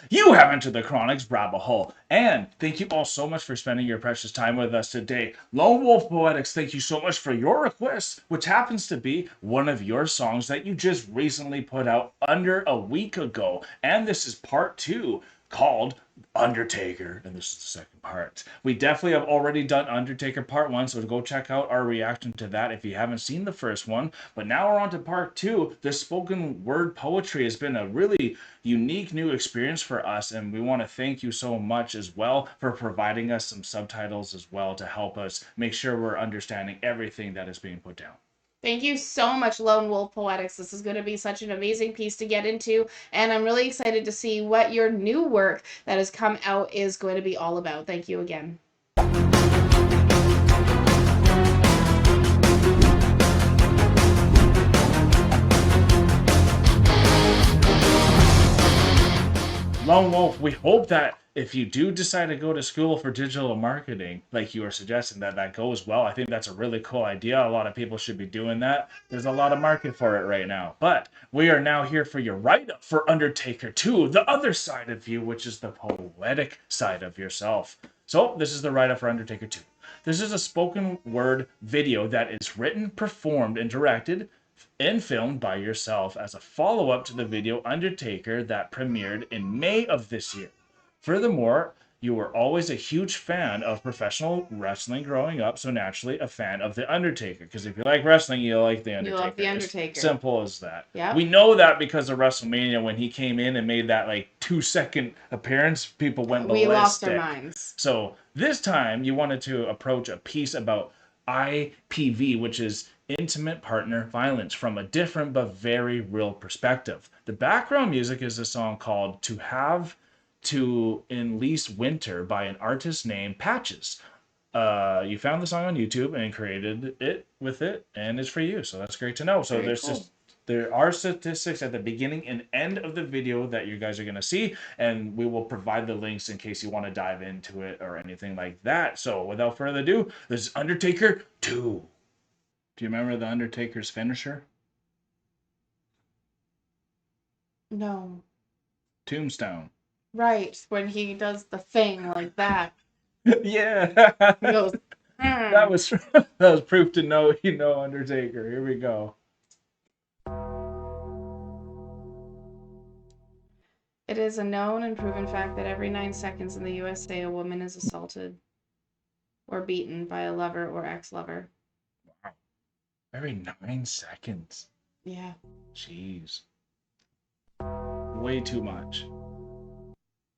You have entered the Chronic's rabbit hole. And thank you all so much for spending your precious time with us today. Lone Wolf Poetics, thank you so much for your request, which happens to be one of your songs that you just recently put out under a week ago. And this is part 2 called UnderTaker, and this is the second part. We definitely have already done UnderTaker part 1, so go check out our reaction to that if you haven't seen the first one. But now we're on to part 2. This spoken word poetry has been a really unique new experience for us, and we want to thank you so much as well for providing us some subtitles as well to help us make sure we're understanding everything that is being put down. Thank you so much, Lone Wolf Poetics. This is going to be such an amazing piece to get into, and I'm really excited to see what your new work that has come out is going to be all about. Thank you again. Lone Wolf, we hope that if you do decide to go to school for digital marketing, like you are suggesting, that goes well. I think that's a really cool idea. A lot of people should be doing that. There's a lot of market for it right now. But we are now here for your write-up for UnderTaker 2, the other side of you, which is the poetic side of yourself. So this is the write-up for UnderTaker 2. This is a spoken word video that is written, performed, and directed and filmed by yourself as a follow-up to the video UnderTaker that premiered in May of this year. Furthermore, you were always a huge fan of professional wrestling growing up, so naturally a fan of The Undertaker. Because if you like wrestling, you like The Undertaker. You love The Undertaker. It's simple as that. Yep. We know that because of WrestleMania, when he came in and made that like 2-second appearance, people went ballistic. We lost our minds. So this time you wanted to approach a piece about IPV, which is intimate partner violence, from a different but very real perspective. The background music is a song called To Have to Enlist Winter by an artist named Patches. You found the song on YouTube and created it with it, and it's for you. So that's great to know. So Very there's cool. just there are statistics at the beginning and end of the video that you guys are going to see, and we will provide the links in case you want to dive into it or anything like that. So without further ado, this is UnderTaker 2. Do you remember the Undertaker's finisher? No. Tombstone. Right, when he does the thing like that. Yeah. He goes, that was proof to know you know Undertaker. Here we go. It is a known and proven fact that every 9 seconds in the USA a woman is assaulted or beaten by a lover or ex-lover. Wow. Every 9 seconds. Yeah. Jeez. Way too much.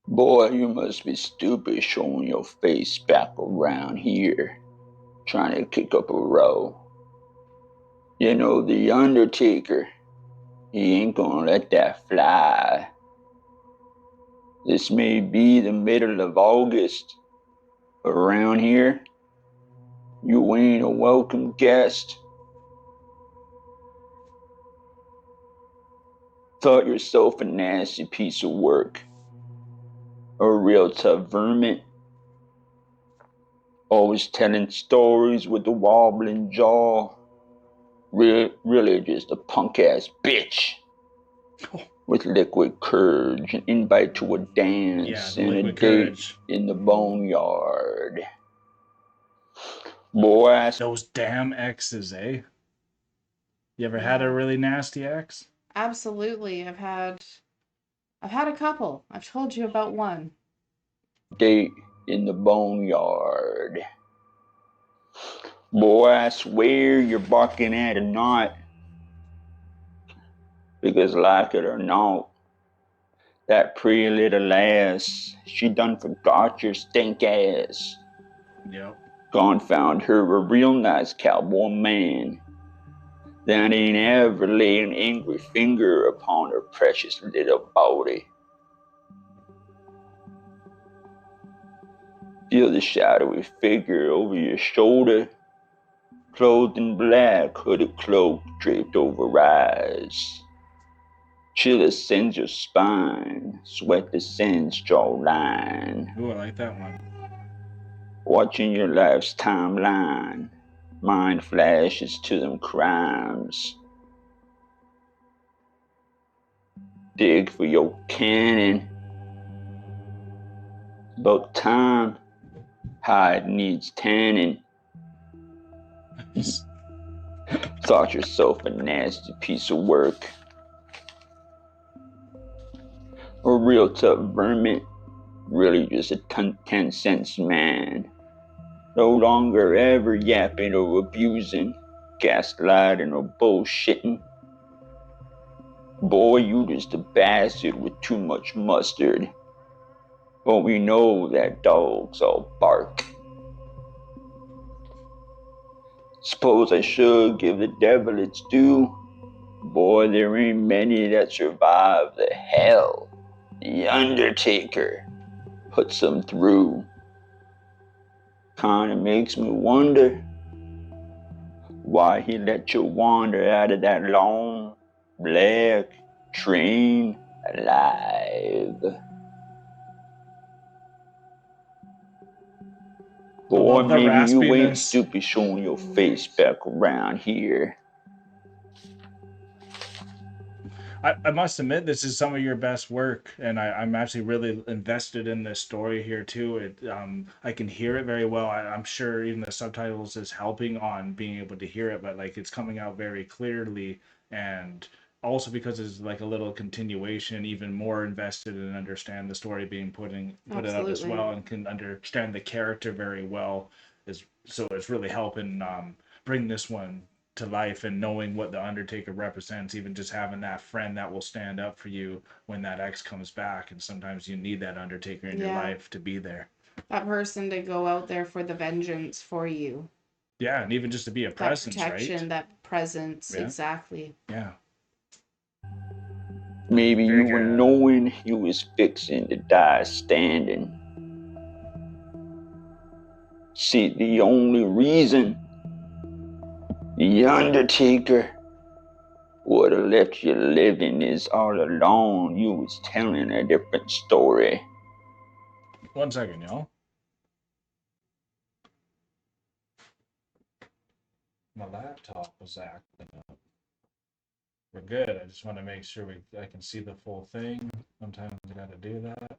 Boy, you must be stupid showing your face back around here, trying to kick up a row. You know, the Undertaker, he ain't gonna let that fly. This may be the middle of August, but around here, you ain't a welcome guest. Thought yourself a nasty piece of work. A real tough vermin. Always telling stories with a wobbling jaw. Really just a punk-ass bitch. With liquid courage, an invite to a dance, and a date in the boneyard. Boy, those damn exes, eh? You ever had a really nasty ex? Absolutely. I've had a couple. I've told you about one. Date in the boneyard. Boy, I swear you're barking at a knot. Because like it or not, that pretty little lass, she done forgot your stink ass. Yep. Gone found her a real nice cowboy man that ain't ever laid an angry finger upon her precious little body. Feel the shadowy figure over your shoulder, clothed in black, hooded cloak draped over eyes. Chill ascends your spine, sweat descends jawline. Ooh, I like that one. Watching your life's timeline, mind flashes to them crimes. Dig for your cannon, About time. Hide needs tanning. Thought yourself a nasty piece of work. A real tough vermin. Really just a 10 cents man. No longer ever yapping or abusing, gaslighting or bullshitting. Boy, you just a bastard with too much mustard. But we know that dogs all bark. Suppose I should give the devil its due. Boy, there ain't many that survive the hell the Undertaker puts them through. Kinda makes me wonder why he let you wander out of that long black train alive. Boy, love the maybe you ain't raspiness. stupid showing your face back around here. I must admit, this is some of your best work, and I'm actually really invested in this story here too. I can hear it very well. I'm sure even the subtitles is helping on being able to hear it, but like it's coming out very clearly, and also because it's like a little continuation, even more invested and understand the story being put it out as Absolutely. well, and can understand the character very well. So it's really helping bring this one to life, and knowing what the Undertaker represents, even just having that friend that will stand up for you when that ex comes back. And sometimes you need that Undertaker in your Yeah. life to be there. That person to go out there for the vengeance for you. Yeah, and even just to be a That presence, protection, right? that presence, Yeah. exactly. Yeah. Maybe Very you were good. knowing you was fixing to die standing. See, the only reason the Undertaker would have left you living is all along you was telling a different story. 1 second, y'all. My laptop was acting up. We're good. I just want to make sure I can see the full thing. Sometimes you got to do that.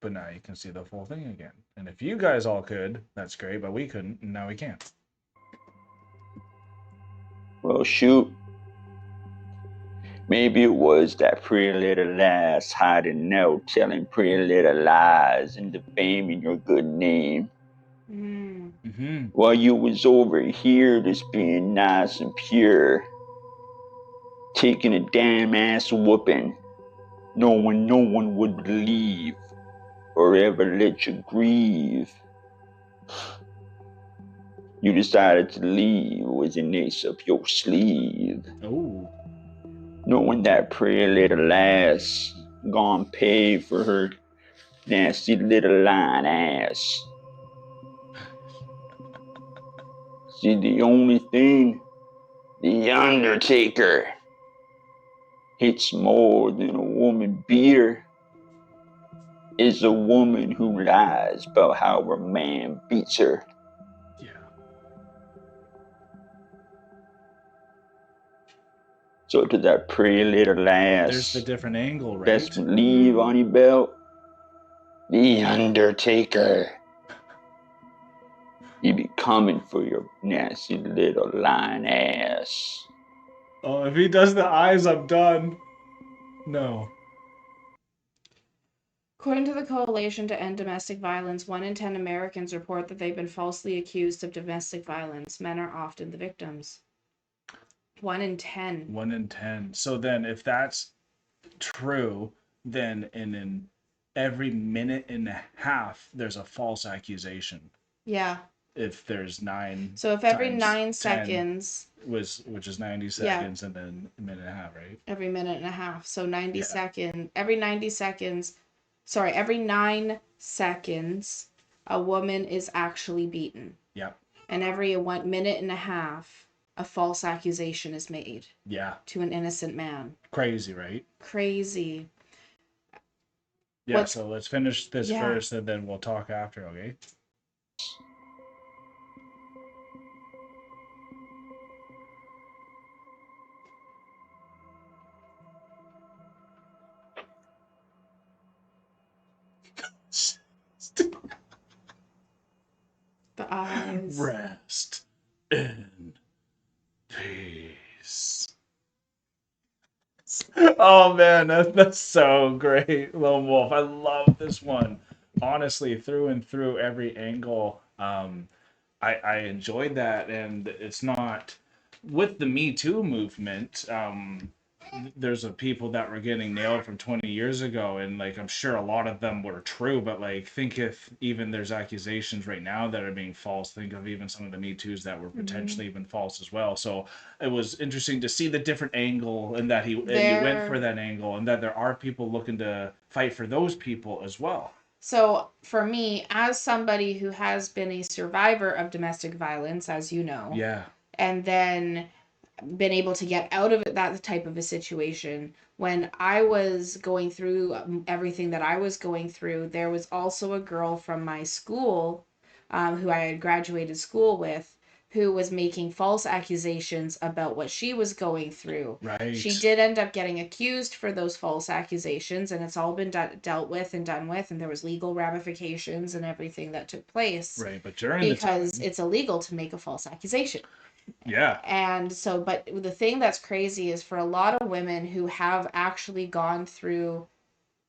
But now you can see the full thing again. And if you guys all could, that's great, but we couldn't, and now we can. Well, shoot. Maybe it was that pretty little lass hiding out, telling pretty little lies and defaming your good name. Mm. While you was over here just being nice and pure, taking a damn ass whooping, knowing no one would believe or ever let you grieve. You decided to leave with an ace up your sleeve. Oh. Knowing that pretty little lass gone pay for her nasty little lying ass. See, the only thing the Undertaker hits more than a woman beater is a woman who lies about how her man beats her. Yeah. So to that pretty little lass, There's the different angle, right? best believe on your belt, the Undertaker. He be coming for your nasty little lying ass. Oh, if he does the eyes, I'm done. No. According to the Coalition to End Domestic Violence, 1 in 10 Americans report that they've been falsely accused of domestic violence. Men are often the victims. 1 in 10. 1 in 10. So then, if that's true, then in every minute and a half, there's a false accusation. Yeah. If there's 9. So if every times 9 10 seconds, which is 90 seconds, and then a minute and a half, right? every minute and a half. So 90 Yeah. seconds. Every 90 seconds. Sorry, every 9 seconds, a woman is actually beaten. Yep. And every 1 minute and a half, a false accusation is made Yeah. to an innocent man. Crazy, right? Crazy. Yeah, so let's finish this Yeah. first, and then we'll talk after, okay? peace. Rest in peace. Oh man, that's so great, Lone Wolf. I love this one. Honestly, through and through, every angle. I enjoyed that, and it's not with the Me Too movement. There's a people that were getting nailed from 20 years ago, and like I'm sure a lot of them were true, but like think if even there's accusations right now that are being false, think of even some of the Me Too's that were potentially even false as well. So it was interesting to see the different angle, and that he went for that angle, and that there are people looking to fight for those people as well. So for me, as somebody who has been a survivor of domestic violence, as you know, Yeah. and then been able to get out of that type of a situation, when I was going through everything that I was going through, there was also a girl from my school, who I had graduated school with, who was making false accusations about what she was going through. Right. She did end up getting accused for those false accusations, and it's all been dealt with and done with, and there was legal ramifications and everything that took place. Right, but during because the time, it's illegal to make a false accusation. Yeah. And so, but the thing that's crazy is for a lot of women who have actually gone through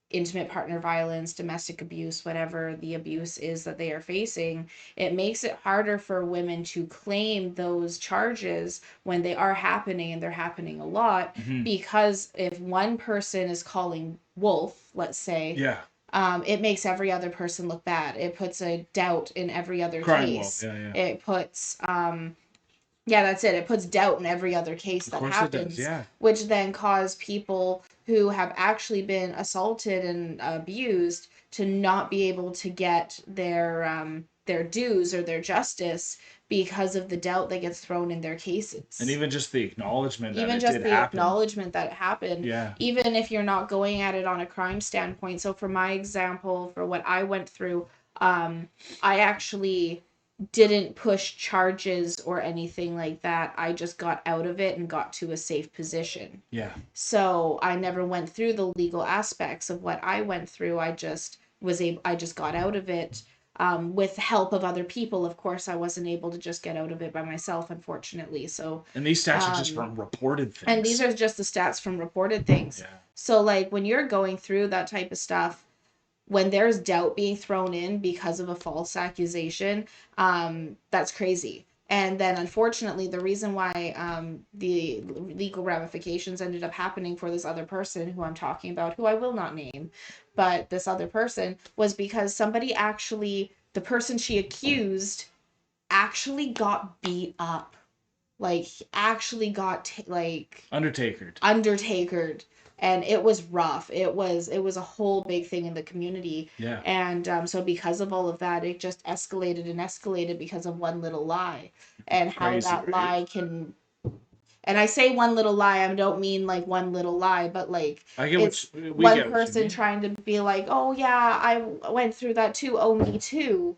intimate partner violence, domestic abuse, whatever the abuse is that they are facing, it makes it harder for women to claim those charges when they are happening, and they're happening a lot, because if one person is calling wolf, let's say, it makes every other person look bad. It puts a doubt in every other case. It puts that's it. It puts doubt in every other case that happens, which then cause people who have actually been assaulted and abused to not be able to get their dues or their justice because of the doubt that gets thrown in their cases. And even just the acknowledgement that even it just did the happen. acknowledgement that it happened. Yeah. Even if you're not going at it on a crime standpoint. So for my example, for what I went through, I actually didn't push charges or anything like that. I just got out of it and got to a safe position. Yeah. So I never went through the legal aspects of what I went through. I just got out of it. With the help of other people. Of course, I wasn't able to just get out of it by myself, unfortunately. So, and these stats are just from reported things. And these are just the stats from reported things. Yeah. So, like, when you're going through that type of stuff, when there's doubt being thrown in because of a false accusation, that's crazy. And then, unfortunately, the reason why the legal ramifications ended up happening for this other person who I'm talking about, who I will not name, but this other person, was because the person she accused actually got beat up. Like, actually got, UnderTakered. And it was rough. It was a whole big thing in the community. Yeah. And so because of all of that, it just escalated because of one little lie. And how that lie can... And I say one little lie, I don't mean like one little lie, but like it's one person trying to be like, oh yeah, I went through that too. Oh, me too.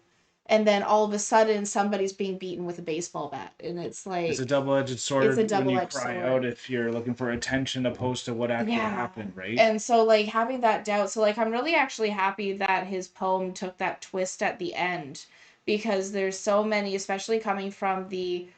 And then all of a sudden somebody's being beaten with a baseball bat. And it's like... It's a double-edged sword. It's a double-edged sword. When you cry out if you're looking for attention opposed to what actually happened, right? And so like having that doubt. So like I'm really actually happy that his poem took that twist at the end. Because there's so many, especially coming from the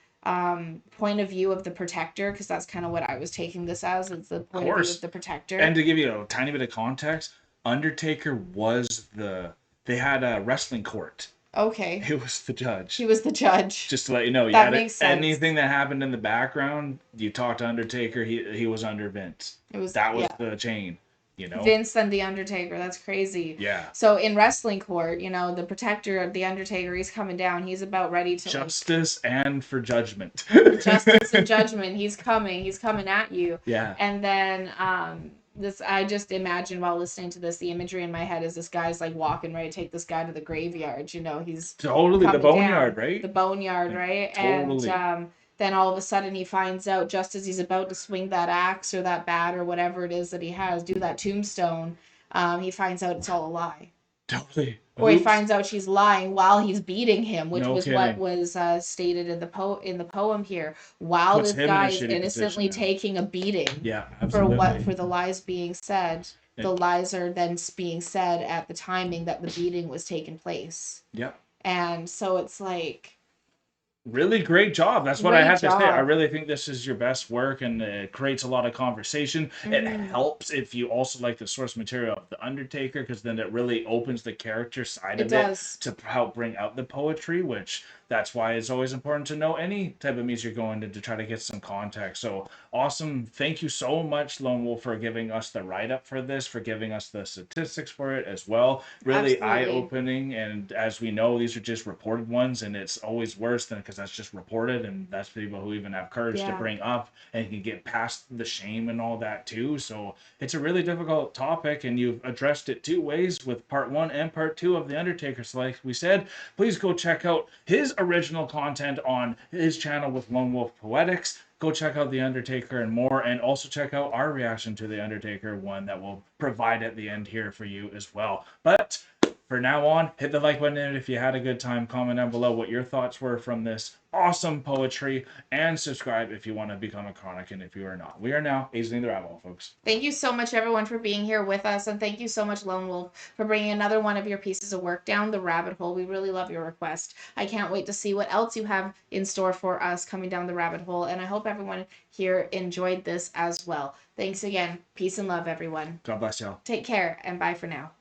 point of view of the protector, because that's kind of what I was taking this as. It's the point of view of the protector. And to give you a tiny bit of context, UnderTaker was they had a wrestling court. Okay. He was the judge. He was the judge. Just to let you know, that makes sense. Anything that happened in the background, you talked to UnderTaker, he was under Vince. That was the chain. You know? Vince and the Undertaker. That's crazy. Yeah. So in wrestling court, the protector of the Undertaker, he's coming down. He's about ready to justice and for judgment. Justice and judgment. He's coming at you. Yeah. And then I just imagine while listening to this, the imagery in my head is this guy's like walking ready to take this guy to the graveyard. He's totally the boneyard, right? The boneyard, right? Totally. And then all of a sudden he finds out, just as he's about to swing that axe or that bat or whatever it is that he has, do that tombstone, he finds out it's all a lie. Totally. Or he finds out she's lying while he's beating him, which was what was stated in the poem here. While this guy is innocently taking a beating for the lies being said, the lies are then being said at the timing that the beating was taking place. Yep. And so it's like... really great job. That's what I Great have to say. I job. really think this is your best work, and it creates a lot of conversation. It Mhm. helps if you also like the source material of the Undertaker, because then it really opens the character side It of it does. to help bring out the poetry, which that's why it's always important to know any type of music you're going to try to get some context. So awesome. Thank you so much, Lone Wolf, for giving us the write up for this, for giving us the statistics for it as well. Really eye Absolutely. opening. And as we know, these are just reported ones, and it's always worse than because that's just reported, and that's people who even have courage to Yeah. bring up and can get past the shame and all that too. So it's a really difficult topic, and you've addressed it two ways with part one and part two of The Undertaker. So, like we said, please go check out his original content on his channel with Lone Wolf Poetics. Go check out The Undertaker and more, and also check out our reaction to The Undertaker one that we'll provide at the end here for you as well. But for now on, hit the like button, and if you had a good time, comment down below what your thoughts were from this awesome poetry, and subscribe if you want to become a chronic, and if you are not. We are now easing the rabbit hole, folks. Thank you so much, everyone, for being here with us. And thank you so much, Lone Wolf, for bringing another one of your pieces of work down the rabbit hole. We really love your request. I can't wait to see what else you have in store for us coming down the rabbit hole. And I hope everyone here enjoyed this as well. Thanks again. Peace and love, everyone. God bless y'all. Take care and bye for now.